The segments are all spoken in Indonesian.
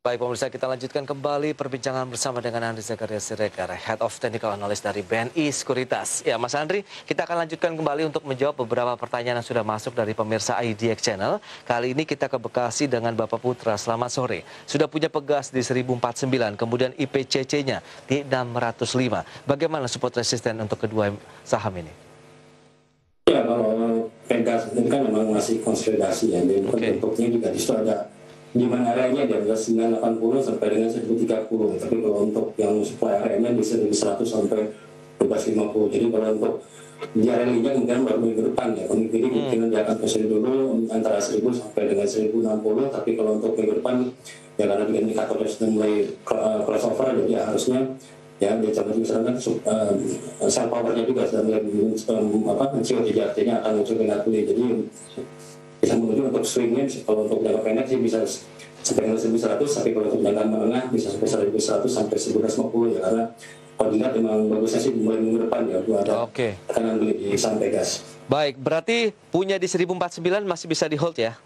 Baik pemirsa, kita lanjutkan kembali perbincangan bersama dengan Andri Zakaria Siregar, Head of Technical Analyst dari BNI Sekuritas. Ya Mas Andri, kita akan lanjutkan kembali untuk menjawab beberapa pertanyaan yang sudah masuk dari pemirsa IDX Channel. Kali ini kita ke Bekasi dengan Bapak Putra. Selamat sore. Sudah punya pegas di 1049, kemudian IPCC-nya di 605. Bagaimana support resisten untuk kedua saham ini? Ya, kalau pegas ini kan memang masih konsolidasi ya. Jadi bentuknya juga di situ ada di mana areanya di atas 980 sampai dengan 1030. Tapi kalau untuk yang supply areanya di 1100 sampai 1250. Jadi kalau untuk di area ini mungkin baru minggu depan ya. Kemungkinan mungkin dia akan positif dulu antara 1000 sampai dengan 1060. Tapi kalau untuk minggu depan ya karena dengan indikatornya sudah mulai crossover, jadi harusnya ya dia coba misalkan sell powernya juga sudah mulai muncul, jadi artinya akan muncul dengan pulih. Jadi bisa menuju untuk swingnya, kalau untuk jangka pendek sih bisa sampai dengan 1100, tapi kalau untuk jangka menengah bisa sampai 1100 sampai 1150 ya, karena kalau dilihat memang bagusnya sih mulai minggu depan ya buat ada tekanan beli di saham Pegas. Baik, berarti punya di 1049 masih bisa di hold ya?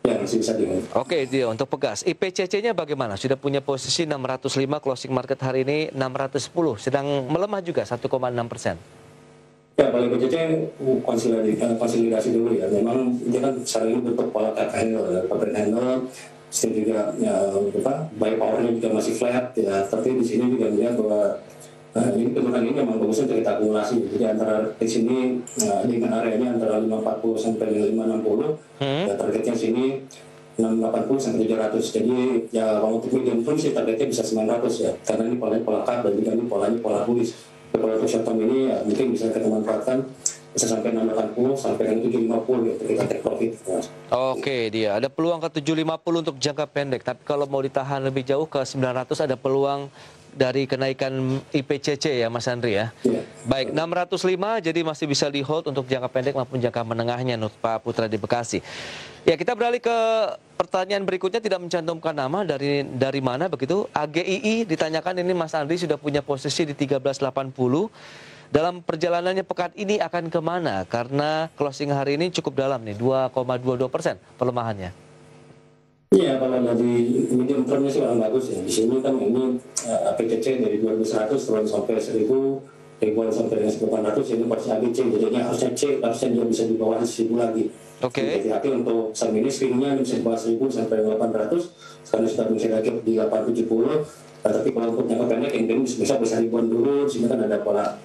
Ya, masih bisa di hold. Oke, dia untuk Pegas. IPCC-nya bagaimana? Sudah punya posisi 605, closing market hari ini 610, sedang melemah juga 1,6%. Ya, kalau IPCC konsolidasi dulu ya. Memang dia kan sekarang ini bentuk pola cut handle ya, pattern handle. Still juga ya, buy powernya juga masih flat ya. Tapi di sini juga melihat bahwa ini penurunan ini memang bagusnya untuk kita akumulasi. Jadi antara di sini dengan areanya antara 540 sampai dengan 560. Ya, targetnya sini 680 sampai 700. Jadi ya kalau untuk medium term sih targetnya bisa 900 ya. Karena ini polanya pola cut dan juga ini polanya pola bullish. Kalau untuk short term ini ya, mungkin bisa kita manfaatkan bisa sampai 680 sampai dengan 750 ya, kita take profit. Oke, dia ada peluang ke 750 untuk jangka pendek, tapi kalau mau ditahan lebih jauh ke 900 ada peluang dari kenaikan IPCC ya Mas Andri ya. Baik, 605 jadi masih bisa di hold untuk jangka pendek maupun jangka menengahnya menurut Pak Putra di Bekasi. Ya, kita beralih ke pertanyaan berikutnya, tidak mencantumkan nama dari mana begitu. AGII ditanyakan, ini Mas Andri sudah punya posisi di 1380. Dalam perjalanannya pekan ini akan kemana? Karena closing hari ini cukup dalam nih, 2,22% pelemahannya. Iya, kalau dari medium termnya sih orang bagus ya. Di sini kan ini PCC dari 2100 turun sampai 1000, ribuan sampai dengan 1800, ini pasti AGC. Jadinya harusnya dia bisa di bawah 1000 lagi. Oke. Hati-hati untuk saham ini swingnya bisa di bawah 1000 sampai 800. Sekarang sudah bisa lagi di 870. Tapi kalau untuk jangka pendek ini bisa ribuan dulu. Di sini kan ada pola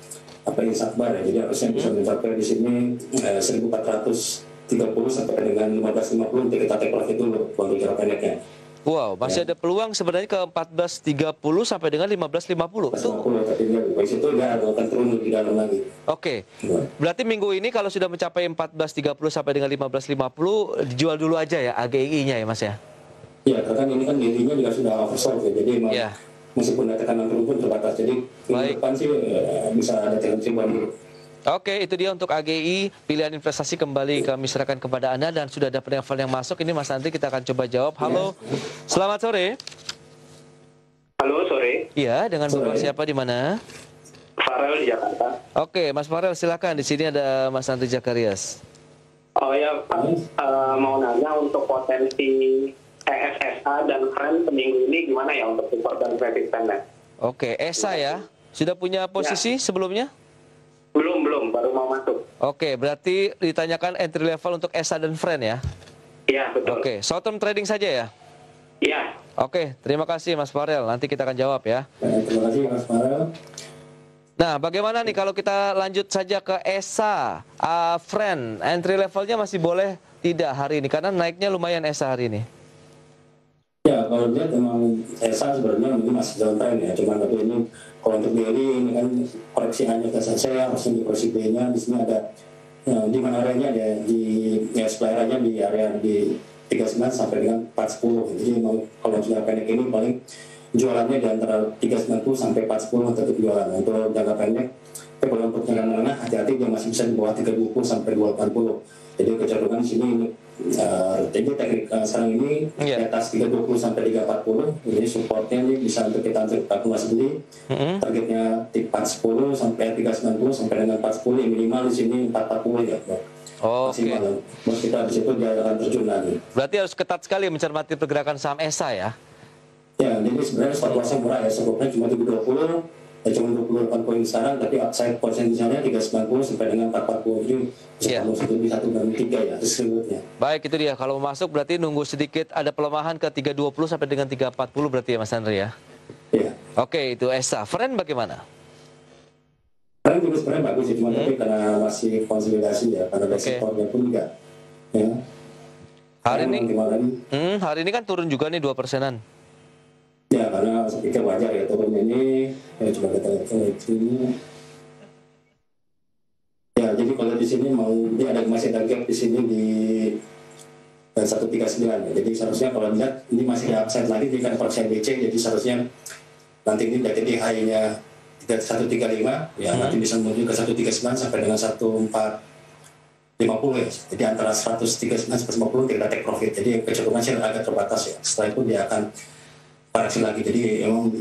ini sakbar ya. Jadi harusnya bisa mencapai di sini 1430 sampai dengan 1550 untuk kita take profit dulu untuk jangka pendeknya. Wow, masih ada peluang sebenarnya ke 1430 sampai dengan 1550. Tapi di situ dia akan turun lebih dalam lagi. Oke. Berarti minggu ini kalau sudah mencapai 1430 sampai dengan 1550 dijual dulu aja ya AGI-nya ya Mas ya? Iya, karena ini kan dirinya juga sudah oversold ya. Jadi memang meskipun ada tekanan turun pun terbatas. Jadi minggu depan sih bisa ada coba dulu. Oke, itu dia untuk AGI, pilihan investasi kembali kami serahkan kepada Anda, dan sudah ada penelpon yang masuk. Ini Mas Andri, kita akan coba jawab. Halo, selamat sore. Halo, sore. Iya, dengan Bapak siapa di mana? Farel di Jakarta. Oke, Mas Farel silakan. Di sini ada Mas Andri Zakarias. Oh ya, Pak, mau nanya untuk potensi ESSA dan Fren seminggu ini gimana ya untuk support dan resisten? Oke, ESA ya. Sudah punya posisi sebelumnya? Belum, baru mau masuk. Oke, berarti ditanyakan entry level untuk ESA dan Fren ya? Iya, betul. Oke, short term trading saja ya? Iya. Oke, terima kasih Mas Farel. Nanti kita akan jawab ya. Terima kasih Mas Farel. Nah, bagaimana nih kalau kita lanjut saja ke ESA, Fren, entry levelnya masih boleh tidak hari ini? Karena naiknya lumayan ESA hari ini. Ya, kalau lihat memang ESA sebenarnya ini masih downtrend ya, cuman tapi ini kalau untuk BRI ini kan koreksi hanya ke saya harusnya di koreksi B-nya di sini ada di mana areanya ya, di supply area di area di 39 sampai dengan 410. Jadi memang kalau jangka pendek ini paling jualannya di antara 390 sampai 410 untuk jualan untuk jangka pendek. Tapi kalau untuk jangka menengah hati-hati dia masih bisa di bawah 320 sampai 280. Jadi kecenderungan di sini jadi teknik sekarang ini di atas 320 sampai 340. Jadi supportnya ini bisa untuk kita akumulasi beli. Targetnya di 410 sampai 390 sampai dengan 410, minimal di sini 440 ya. Oke. Terus kita di situ dia akan terjun lagi. Berarti harus ketat sekali mencermati pergerakan saham ESA ya? Ya, jadi sebenarnya stop lossnya murah ya, stopnya cuma 320, ya cuma 28 poin sekarang, tapi upside potensialnya 390 sampai dengan 440, jadi bisa bisa 1,3 ya, distributnya. Baik, itu dia. Kalau mau masuk berarti nunggu sedikit ada pelemahan ke 320 sampai dengan 340 berarti ya Mas Andri ya? Iya. Oke, itu ESA. Friend bagaimana? Friend juga sebenarnya bagus ya, cuma tapi karena masih konsolidasi ya, karena sektornya pun juga. Ya. Hari ini kan turun juga nih 2%-an. Ya, karena saya pikir wajar ya turunnya ini. Ya, coba kita lihat sini. Ya, jadi kalau di sini masih ada gap di sini di 139 ya. Jadi seharusnya kalau lihat ini masih ada upside lagi, jadi kan persen BC, jadi seharusnya nanti ini udah jadi high-nya 135 ya, nanti bisa menuju ke 139 sampai dengan 1450 ya. Jadi antara 139 sampai 150 kita take profit. Jadi kecenderungan sih agak terbatas ya. Setelah itu dia akan koreksi lagi, jadi emang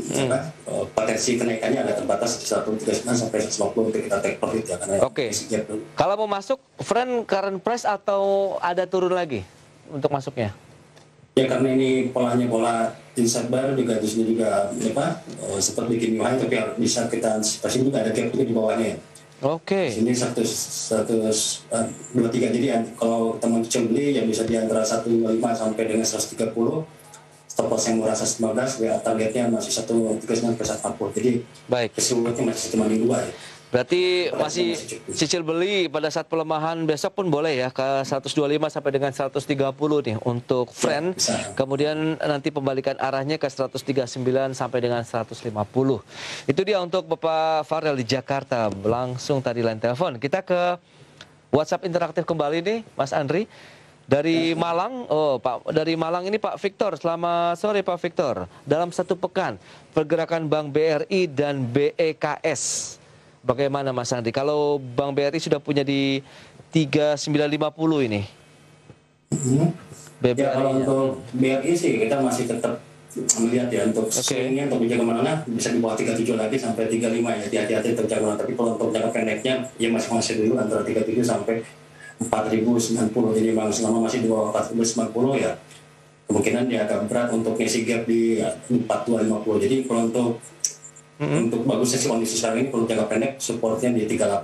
potensi kenaikannya agak terbatas di 139 sampai 150 untuk kita take profit ya, karena kalau mau masuk friend current price atau ada turun lagi untuk masuknya? Ya karena ini polanya pola inside baru juga di sini juga sempat bikin new high, tapi bisa kita antisipasi juga ada gap di bawahnya. Oke. Sini 123, jadi kalau teman kecil beli yang bisa di antara 125 sampai dengan 130. Stop loss yang murah 115, ya targetnya masih 139 ke 140. Jadi baik, keseluruhannya masih cuma di 2 ya. Berarti masih cicil beli pada saat pelemahan besok pun boleh ya ke 125 sampai dengan 130 nih untuk friend. Bisa. Kemudian nanti pembalikan arahnya ke 139 sampai dengan 150. Itu dia untuk Bapak Farel di Jakarta. Langsung tadi line telepon. Kita ke WhatsApp interaktif kembali nih Mas Andri. Dari Malang, dari Malang ini Pak Victor. Selamat sore Pak Victor. Dalam satu pekan, pergerakan Bank BRI dan BEKS, bagaimana Mas Andri? Kalau Bank BRI sudah punya di 3950 ini. Ya kalau untuk BRI sih kita masih tetap melihat ya untuk swingnya untuk jangka menengah bisa di bawah 37 lagi sampai 35 ya. Hati-hati untuk jangka menengah. Tapi kalau untuk jangka pendeknya ya masih dulu antara 37 sampai 4090, jadi memang selama masih di bawah 4090 ya kemungkinan dia agak berat untuk ngisi gap di 4250. Jadi kalau untuk bagusnya sih kondisi sekarang ini kalau jangka pendek supportnya di 38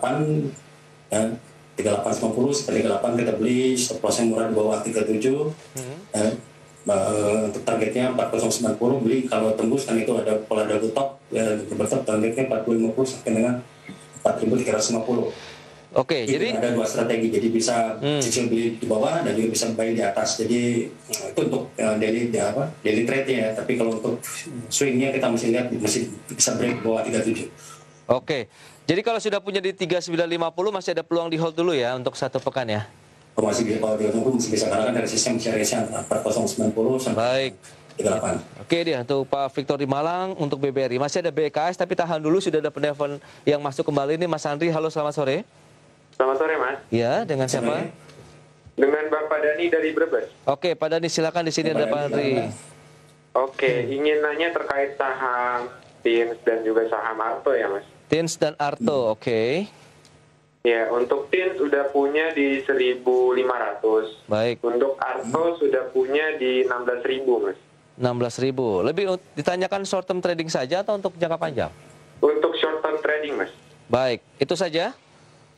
ya, 3850 sampai 38 kita beli, stop loss yang murah di bawah 37 ya, untuk targetnya 4090 beli, kalau tembus kan itu ada pola double top ya, double top targetnya 4050 sampai dengan 4350. Oke, jadi ada dua strategi, jadi bisa cicil beli di bawah dan juga bisa buy di atas. Jadi itu untuk daily trade ya. Tapi kalau untuk swingnya kita mesti lihat masih bisa break bawah 37. Oke, jadi kalau sudah punya di 3950 masih ada peluang di hold dulu ya untuk satu pekan ya. Masih bisa, kalau di hold masih bisa, karena kan dari sistem share-nya 4090 sampai 38. Oke dia untuk Pak Victor di Malang. Untuk BBRI masih ada BKS, tapi tahan dulu, sudah ada penelpon yang masuk kembali nih Mas Andri. Halo, selamat sore. Selamat sore, Mas. Ya, dengan siapa? Dengan Bapak Dani dari Brebes. Oke, Pak Dani silakan, di sini ada Pak Andri. Oke, ingin nanya terkait saham TINS dan juga saham Arto ya, Mas. TINS dan Arto, oke. Ya, untuk TINS sudah punya di 1.500. Baik. Untuk Arto sudah punya di 16.000, Mas. 16.000. Lebih ditanyakan short term trading saja atau untuk jangka panjang? Untuk short term trading, Mas. Baik, itu saja?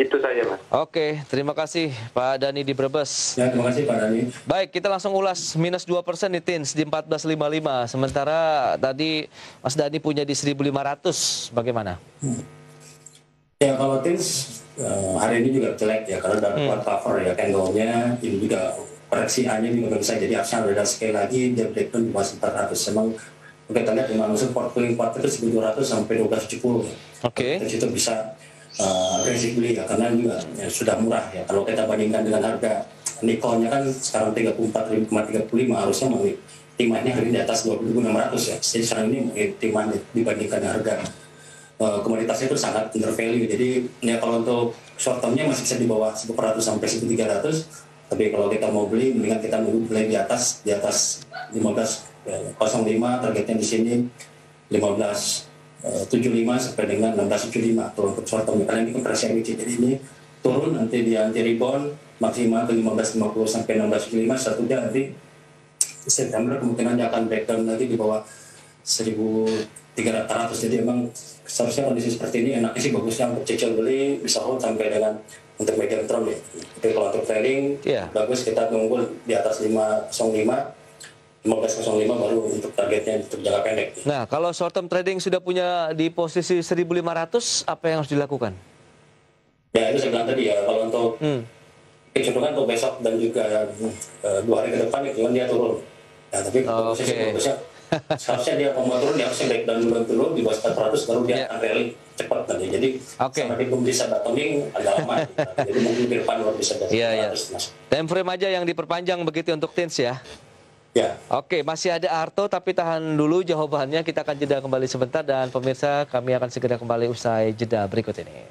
Itu saja, Mas. Oke, terima kasih Pak Dani di Brebes. Ya, terima kasih Pak Dani. Baik, kita langsung ulas minus 2% di TINS di 1455. Sementara tadi Mas Dani punya di 1.500. Bagaimana? Ya, kalau TINS hari ini juga jelek ya, karena udah kuat cover ya, candle-nya ini juga koreksi A-nya juga bisa jadi upside, dan sekali lagi dia breakdown di bawah 400. Memang kita lihat memang support paling kuat itu 1.200 sampai 1270. Oke. Terus itu bisa agresif beli ya, karena juga ya, sudah murah ya. Kalau kita bandingkan dengan harga nikelnya kan sekarang 34.35, harusnya timahnya hari ini di atas 20.600 ya. Jadi sekarang ini timahnya dibandingkan harga komoditasnya itu sangat undervalue. Jadi ya kalau untuk short termnya masih bisa di bawah 1.400 sampai 1.300. Tapi kalau kita mau beli, mendingan kita beli di atas 15.05, targetnya di sini 15.75 sampai dengan 16.75 kalau untuk short term, karena ini kan pressure WC. Jadi ini turun nanti di anti rebound maksimal ke 15.50 sampai 16.75. Satunya nanti September kemungkinan dia akan breakdown lagi di bawah 1.300. Jadi emang seharusnya kondisi seperti ini enaknya sih bagusnya untuk cicil beli bisa hold sampai dengan untuk medium term ya. Tapi kalau untuk trading bagus kita tunggu di atas 1505 baru untuk targetnya untuk jangka pendek. Nah, kalau short term trading sudah punya di posisi 1.500, apa yang harus dilakukan? Ya itu saya bilang tadi ya, kalau untuk kecenderungan untuk besok dan juga 2 hari ke depan itu kan dia turun. Nah, tapi bagusnya seharusnya dia mau turun, dia harusnya baik dan dulu di bawah 400 baru dia akan rally cepat nanti. Jadi sampai belum bisa bottoming agak lama. Jadi mungkin di depan baru bisa bottoming. Time frame aja yang diperpanjang begitu untuk TINS ya? Ya. Oke, masih ada Arto tapi tahan dulu jawabannya. Kita akan jeda kembali sebentar dan pemirsa kami akan segera kembali usai jeda berikut ini.